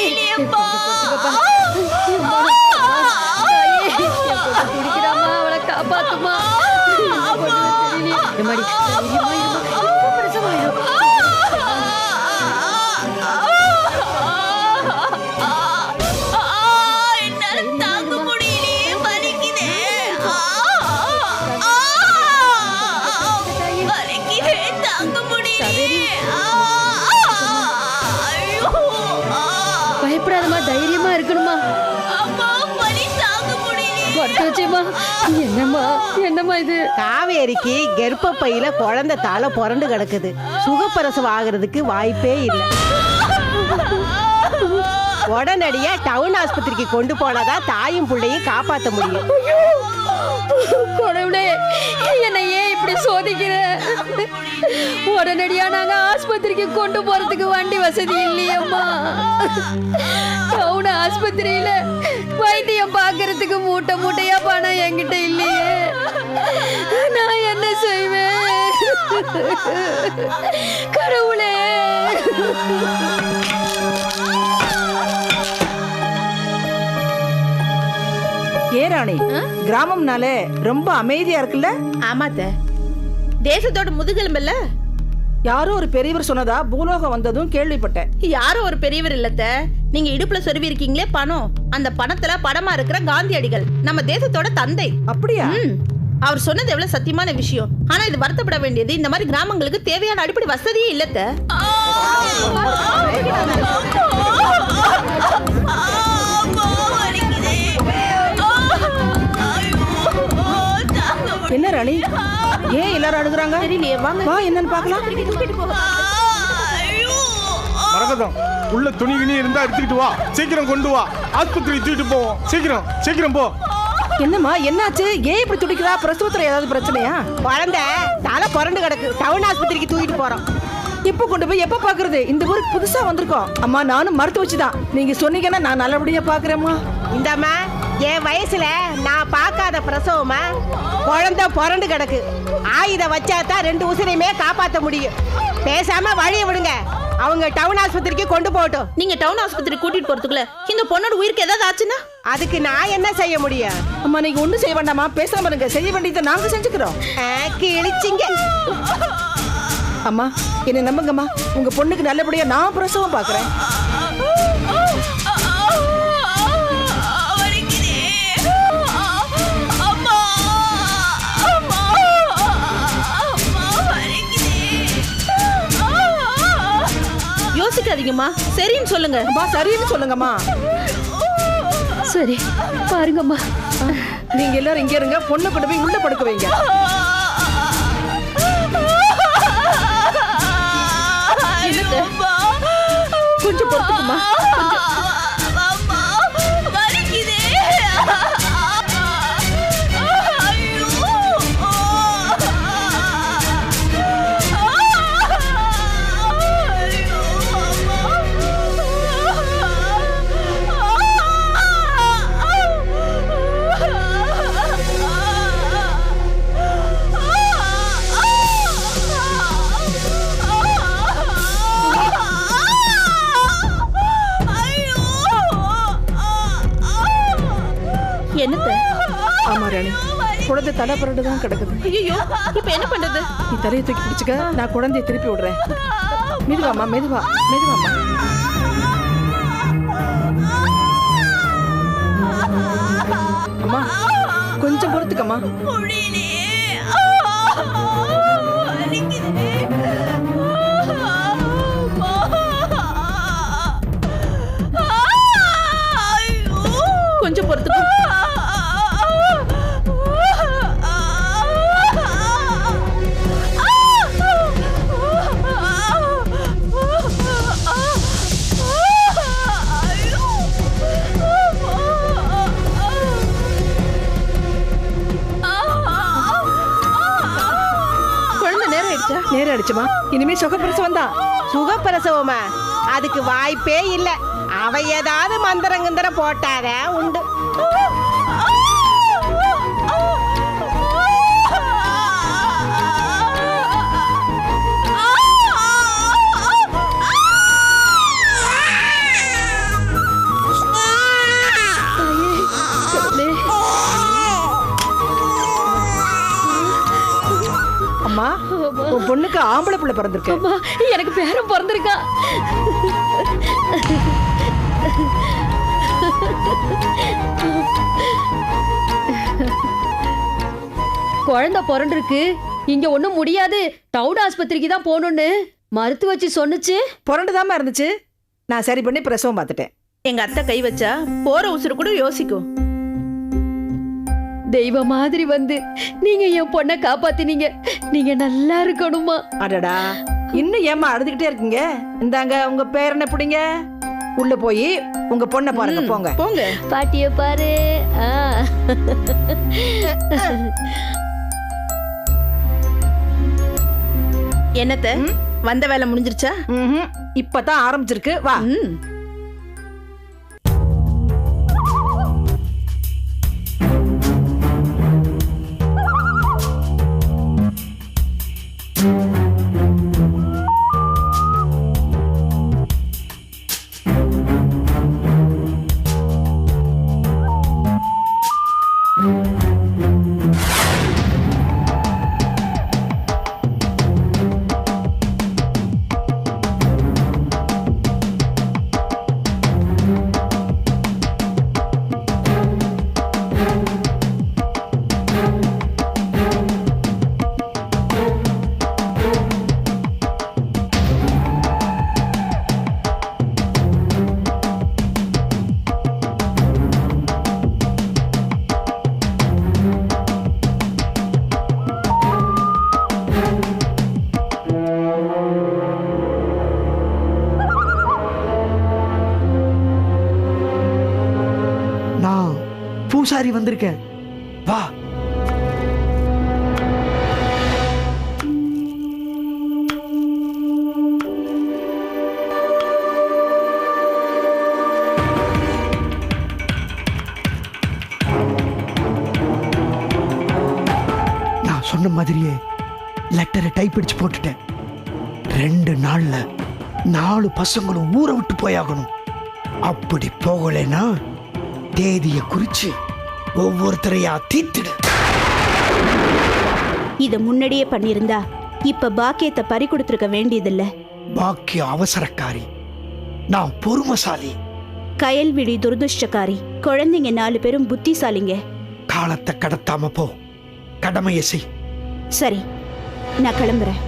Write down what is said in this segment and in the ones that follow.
முடியலையேப்பா. குடிக்கிறாமா, அவளை காப்பாத்துமா. என்னால தாங்க முடியலையே, வலிக்குதே. வலிக்குதே, தாங்க முடியலையே. பயப்படாதமா, தைரியமா இருக்கணுமா. அம்மா, வலி தாங்க முடியலையே. என்னம்மா இது? காவேரிக்கு கர்ப்பப்பையில குழந்தை தலை புரண்டு கிடக்குது. சுகப்பிரசவம் ஆகிறதுக்கு வாய்ப்பே இல்லை. உடனடியா டவுன் ஆஸ்பத்திரிக்கு கொண்டு போனாதான் தாயும் பிள்ளையும் காப்பாற்ற முடியும். கடவுளே, என்னை ஏன் இப்படி சோதிக்கிற? உடனடியா நாங்க ஆஸ்பத்திரிக்கு கொண்டு போறதுக்கு வண்டி வசதி இல்லையம்மா. டவுன் ஆஸ்பத்திரியில வைத்தியம் பாக்குறதுக்கு மூட்டை மூட்டையா பணம் என்கிட்ட இல்லையே. நான் என்ன செய்வேன்? கடவுளே. ஏராணி, கிராமம்னாலே ரொம்ப அமைதியா இருக்குல்ல? ஆமாத்த, தேசத்தோட முதுகெலும்பல்ல. யாரோ ஒரு பெரியவர் சொன்னதா பூலோகம் வந்ததும் கேள்விப்பட்டேன். யாரும் ஒரு பெரியவர் இல்லத்த, நீங்க இடுப்புல சொருவி இருக்கீங்களே பணம், அந்த பணத்துல படமா இருக்கிற காந்தியடிகள் நம்ம தேசத்தோட தந்தை. அப்படியா? அவர் சொன்னது எவ்வளவு சத்தியமான விஷயம். ஆனா இது வருத்தப்பட வேண்டியது, இந்த மாதிரி கிராமங்களுக்கு தேவையான அடிப்படை வசதியே இல்லத்த. என்ன ராணி, ஏன் எல்லாரும் அழுகுறாங்க? தெரியலையே, வாங்க வா என்னன்னு பார்க்கலாம். மரகதம், உள்ள துணி கிணி இருந்தா எடுத்துக்கிட்டு வா, சீக்கிரம் கொண்டு வா, ஆஸ்பத்திரி தூக்கிட்டு போவோம். சீக்கிரம் சீக்கிரம் போ. என்னம்மா, என்னாச்சு? ஏன் இப்படி துடிக்கிறா? பிரசவத்துல ஏதாவது பிரச்சனையா? குழந்தை தலை புரண்டு கிடக்கு. டவுன் ஆஸ்பத்திரிக்கு தூக்கிட்டு போறோம். எப்ப கொண்டு போய் எப்ப பாக்குறது? இந்த ஊருக்கு புதுசா வந்திருக்கோம். அம்மா, நானும் மருத்துவ வச்சுதான். நீங்க சொன்னீங்கன்னா நான் நல்லபடியா பாக்குறேம்மா. இந்தம்மா, என் வயசுல நான் பார்க்காத பிரசவமா? குழந்தை புரண்டு கிடக்கு. ஆயுதம் வச்சாதான் 2 உசிரையுமே காப்பாற்ற முடியும். பேசாம வழிய விடுங்க. அவங்க டவுன் ஆஸ்பத்திரிக்கு கொண்டு போகட்டும். நீங்க டவுன் ஆஸ்பத்திரி கூட்டிட்டு போறதுக்குள்ள இந்த பொண்ணோட உயிருக்கு ஏதாவது ஆச்சுன்னா அதுக்கு நான் என்ன செய்ய முடியும்? அம்மா, நீங்க ஒண்ணும் செய்ய வேண்டாமா, பேசாம இருங்க. செய்ய வேண்டியதை நாங்க செஞ்சுக்கிறோம். கிழிச்சிங்க. அம்மா, என்ன நம்புங்கம்மா, உங்க பொண்ணுக்கு நல்லபடியா நான் பிரசவம் பாக்குறேன். யோசிக்காதீங்கம்மா, சரின்னு சொல்லுங்க. அம்மா, சரின்னு சொல்லுங்கம்மா. சரி பாருங்கம்மா. நீங்க எல்லாரும் இங்க இருங்க, பொண்ணு கொண்டு போய் உள்ள படுக்க வைங்க. கொஞ்சம் பொறுத்துக்குமா. என்னத்த? ஆமா ராணி, குழந்தை தலை புரண்டுதான் கிடக்குது. ஐயோ, இப்ப என்ன பண்றது? நீ தலையை தூக்கி பிடிச்சுக்க, நான் குழந்தைய திருப்பி விடுறேன். மெதுவாமா, மெதுவா மெதுவாமா. அம்மா, கொஞ்சம் பொறுத்துக்கம்மா. கொஞ்சம் பொறுத்துக்கோ. நேரம் ஆயிடுச்சுமா, இனிமே சுகப்பிரசவம் தான். சுகப்பிரசவமா? அதுக்கு வாய்ப்பே இல்ல. அவ ஏதாவது மந்திரங்கிந்திர போட்டாத உண்டு. பொம்பளை பிள்ளை பிறந்திருக்கு. அம்மா எனக்கு பேரன் பிறந்திருக்கா. குழந்தை பிறந்திருக்கு. இங்க ஒண்ணும் முடியாது, டவுன் ஆஸ்பத்திரிக்கு தான் போகணும்னு மருத்துவச்சி சொன்னுச்சு. புரண்டுதாம்மா இருந்துச்சு. நான் சரி பண்ணி பிரசவம் பார்த்துட்டேன். எங்க அத்தை கை வச்சா போற உசுறு கூட யோசிக்கும். தெய்வ மாதிரி வந்து நீங்க என் பொண்ணை காப்பாத்தினீங்க. நீங்க நல்லா இருக்கணுமா. அடடா, இன்னும் ஏமா அழுதுகிட்டே இருக்கீங்க? இந்தாங்க உங்க பேரனை பிடிங்க. உள்ள போய் உங்க பொண்ணை பாருங்க. போங்க போங்க. பாட்டிய பாரு. என்னத்த வந்த வேலை முடிஞ்சிருச்சா? இப்பதான் ஆரம்பிச்சிருக்கு. வா. பூசாரி வந்திருக்கேன். வா. நான் சொன்ன மாதிரியே லெட்டரை டைப் அடிச்சு போட்டுட்டேன். 2 நாள்ல 4 பசங்களும் ஊரை விட்டு போயாகணும். அப்படி போகலைன்னா தேதிய குறிச்சு ஒவ்வொருத்தரையா தீர்த்திடு. இத முன்னாடியே பண்ணிருந்தா இப்ப பாக்கியத்தை பறி கொடுத்திருக்க வேண்டியதில்ல. பாக்கியம் அவசரக்காரி, நான் பொறுமைசாலி. கயல்விழி துரதிருஷ்டக்காரி. குழந்தைங்க 4 பேரும் புத்திசாலிங்க. காலத்தை கடத்தாம போ, கடமையை செய். சரி, நான் கிளம்புறேன்.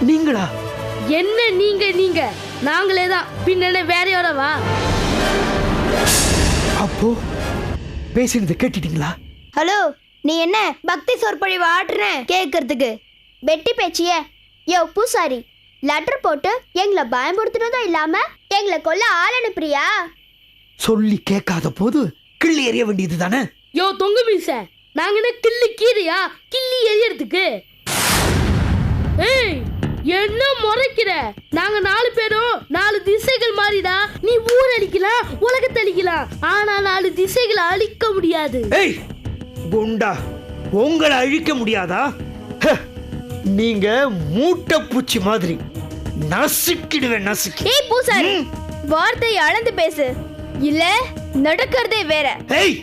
நீங்களா? என்ன நீங்க? நாங்களே தான். பின்ன வேற யாரவா? அப்போ பேசினது கேட்டுட்டீங்களா? ஹலோ, நீ என்ன பக்தி சொற்பொழிவு ஆடுற கேட்கறதுக்கு? வெட்டி பேச்சிய யோ பூசாரி, லெட்டர் போட்டு எங்களை பயன்படுத்தினதும் இல்லாம எங்களை கொல்ல ஆள் அனுப்புறியா? சொல்லி கேட்காத போது கிள்ளி எறிய வேண்டியது தானே? யோ தொங்கு மீச, நாங்க என்ன கிள்ளி கீரையா? கிள்ளி எரியறதுக்கு? ஏய், என்ன முறைக்கிற? நாங்க 4 பேரும் 4 திசைகள் மாறிடா. நீ ஊர் அழிக்கலாம், உலகத்தை அழிக்கலாம், ஆனா 4 திசைகளை அழிக்க முடியாது. ஏய் குண்டா, உங்களை அழிக்க முடியாதா? நீங்க மூட்டை பூச்சி மாதிரி. நசுக்கிடுவேன், நசுக்கி. ஏய் பூசாரி, வார்த்தையை அளந்து பேசு, இல்ல நடக்கிறதே வேற. ஏய்,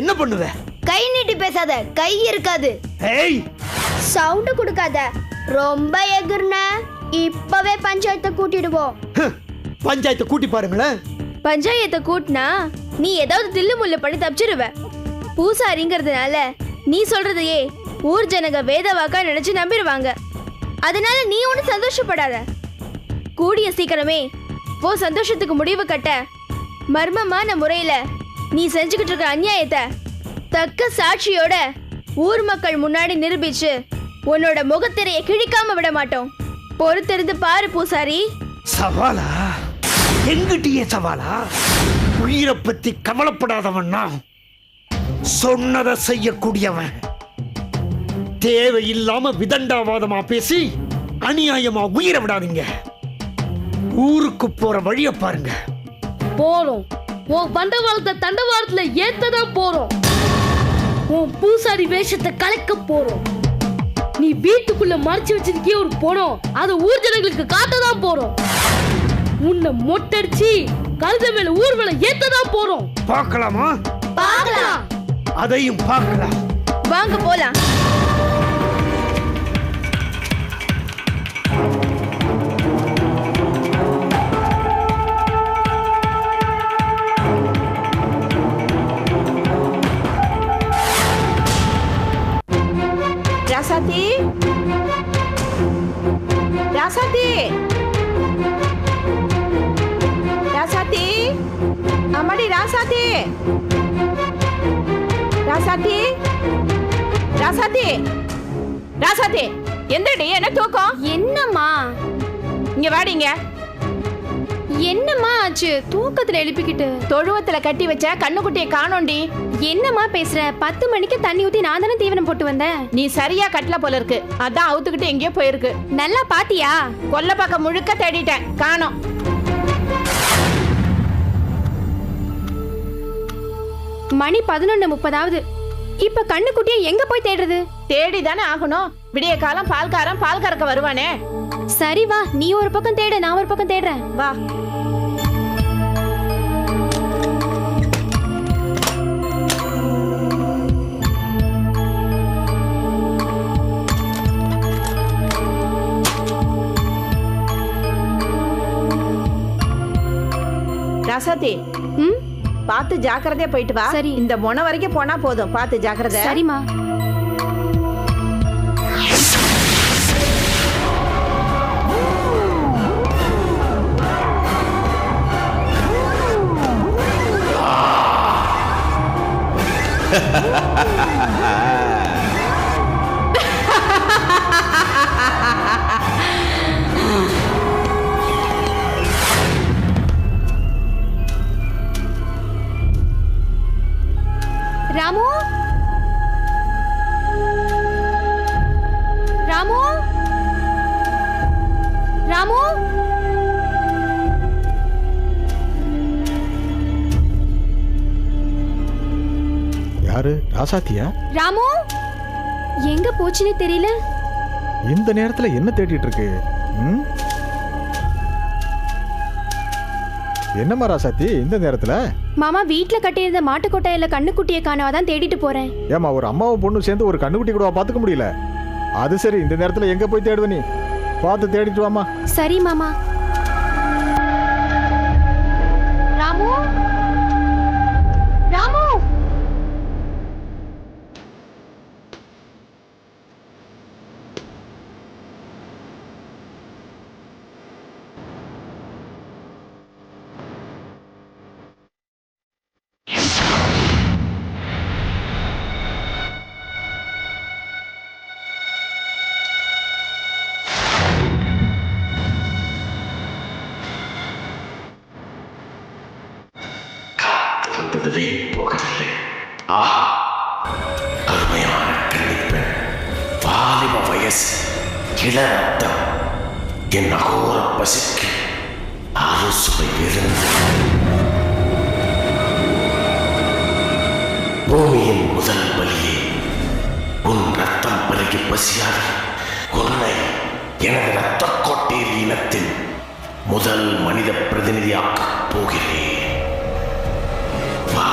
என்ன பண்ணுவ? கை நீட்டி பேசாத, கை இருக்காது. ஏய், சவுண்ட் கொடுக்காத. ரொம்ப எகுர்ன இப்பவே பஞ்சாயத்தை கூட்டிடுவோம். பஞ்சாயத்தை கூட்டி பாருங்களேன். பஞ்சாயத்தை கூட்டினா நீ ஏதாவது தில்லு முள்ளு பண்ணி தப்பிச்சிருவ. பூசாரிங்கிறதுனால நீ சொல்றதையே ஊர் ஜனங்க வேத வாக்கா நினைச்சு நம்பிடுவாங்க. அதனால நீ ஒன்னும் சந்தோஷப்படாத. கூடிய சீக்கிரமே ஓ சந்தோஷத்துக்கு முடிவு கட்ட மர்மமான முறையில நீ செஞ்சுக்கிட்டு இருக்க அநியாயத்தை தக்க சாட்சியோட ஊர் மக்கள் முன்னாடி நிரூபிச்சு உன்னோட முகத்திரையை கிழிக்காம விட மாட்டோம். பொறுத்திருந்து பாரு பூசாரி. சவாலா? எங்கிட்டயே சவாலா? உயிரை பத்தி கவலைப்படாதவன் நான். சொன்னதை செய்யக்கூடியவன். தேவையில்லாம விதண்டாவாதமா பேசி அநியாயமா உயிரை விடாதீங்க. ஊருக்கு போற வழிய பாருங்க. போறோம். உன் பண்டவாளத்தை தண்டவாளத்துல ஏத்ததான் போறோம். உன் பூசாரி வேஷத்தை கலைக்க போறோம். நீ வீட்டுக்குள்ள மறைச்சு வச்சிருக்கிய ஒரு பணம், அதை ஊர் ஜனங்களுக்கு காட்டதான் போறோம். உன்னை மொட்டடிச்சு கழுத மேல ஊர் மேல ஏத்ததான் போறோம். பார்க்கலாமா? பார்க்கலாம். அதையும் பார்க்கலாம். வாங்க போலாம். ராசாத்தி, ராசாத்தி, ராசாத்தி, அம்மாடி ராசாத்தி, ராசாத்தி, ராசாத்தி, ராசாத்தி, எந்திரடி, என்ன தூக்கம்? என்னம்மா? இங்க வாடிங்க. என்னம்மா ஆச்சு? தூக்கத்துல எழுப்பிக்கிட்டு தொழுவத்துல கட்டி வச்ச கண்ணுக்குட்டியை காணோண்டி. என்னம்மா பேசுற? 10 மணிக்கு தண்ணி ஊத்தி நான் தானே தீவனம் போட்டு வந்தேன். நீ சரியா கட்டல போல இருக்கு, அதான் அவுத்துக்கிட்டு எங்கேயோ போயிருக்கு. நல்லா பாத்தியா? கொல்ல பக்கம் முழுக்க தேடிட்டேன், காணோம். மணி 11:30. இப்ப கண்ணுக்குட்டியை எங்க போய் தேடுறது? தேடி தானே ஆகணும். விடிய காலம் பால்காரன் பால் கறக்க வருவானே. சரி வா, நீ ஒரு பக்கம் தேடு, நான் ஒரு பக்கம் தேடுறேன். வா. ராசாத்தி, பார்த்து ஜாக்கிரதையா போயிட்டு வா. சரி. இந்த மொன வரைக்கும் போனா போதும், பார்த்து ஜாக்கிரதை. சரிம்மா. ராமு, ராமு, ராமு. யாரு? ராசாத்தியா? ராமு எங்க போச்சுன்னே தெரியல. இந்த நேரத்துல என்ன தேடிட்டு இருக்கு? என்னம்மா ராசாத்தி இந்த நேரத்துல? மாமா வீட்ல கட்டியிருந்த மாட்டு கொட்டாயில கண்ணுக்குட்டியை காணவாதான் தேடிட்டு போறேன். ஏமா ஒரு அம்மாவும் பொண்ணு சேர்ந்து ஒரு கண்ணுக்குட்டி கூட பாத்துக்க முடியல? அது சரி, இந்த நேரத்துல எங்க போய் தேடுவ நீ? பார்த்து தேடிட்டு வாமா. சரி மாமா. ராமு, ராமு. வந்ததே போகவில்லை. அருமையான கன்னிப்பெண், வாலிப வயசு, இள ரத்தம், என் அகோர பசிக்கு அறுசுவை விருந்து. பூமியின் முதல் பலியே, உன் ரத்தம் பருகி பசியாது உன்னை எனது ரத்த கோட்டேரி இனத்தின் முதல் மனித பிரதிநிதியாக்கப் போகிறேன். வா.